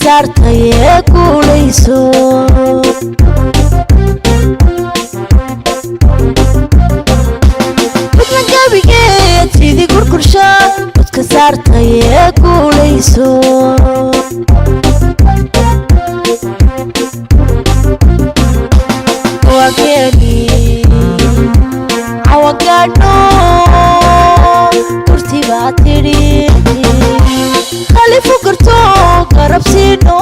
saartay ee guulayso midna gabigeed sidii gurgursha dadka saartay ee guulayso wakeeni awagaadho kurtibaa tidhi Khalif garto garabsiino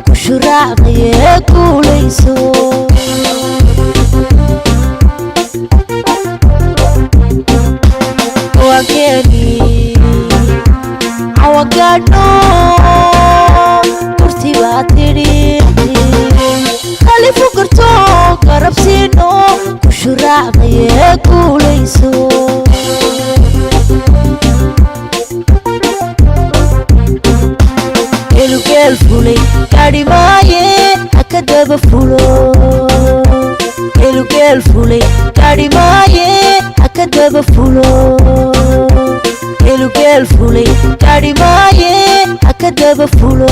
ku shuraacday ee guulayso wakeeni awagaadho kurtibaa tidhi Khalif garto garabsiino ku shuraacday ee guulayso Gel fulay gaari maaye akadaba fulo gel fulay gaari maaye akadaba fulo gel fulay gaari maaye akadaba fulo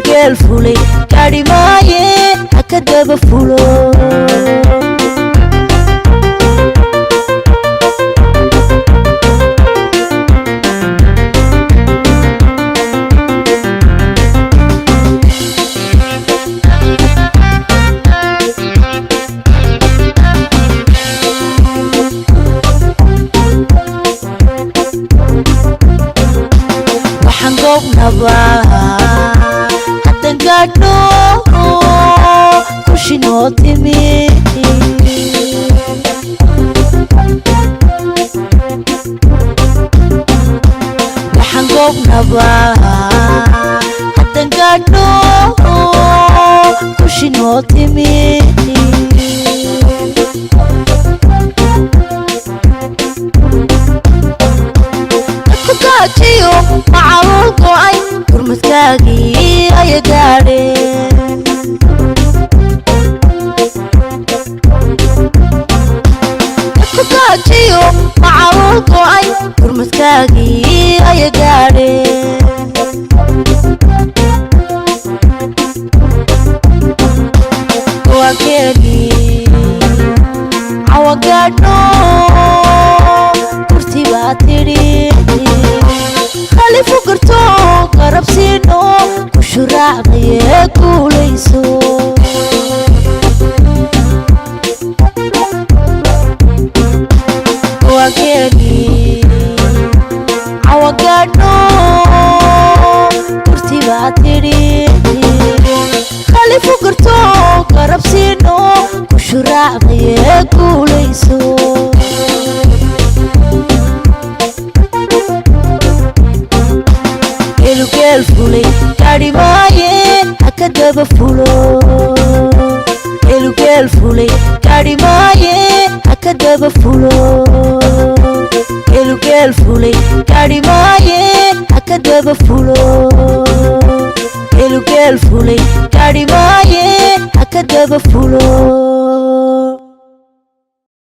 gel fulay gaari maaye akadaba fulo hadan gaadhno kushinoo timi waxaan goobnaba hadan gaadhno kushinoo timi dadkugaajiyo macawul go'ay gurmadkaagii aya gaadheen dadkugaajiyo macawul go'ay gurmadkaagii aya gaadheen wakeeni awagaadho kurtibaa tidhi Khalif garto garabsiino ku shuraacday ee guulayso wakeeni awagaadho kurtibaa tidhi Khalif garto garabsiino ku shuraacday ee guulayso gel fulay gaari maaye akadaba fulo gel fulay gaari maaye akadaba fulo gel fulay gaari maaye akadaba fulo gel fulay gaari maaye akadaba fulo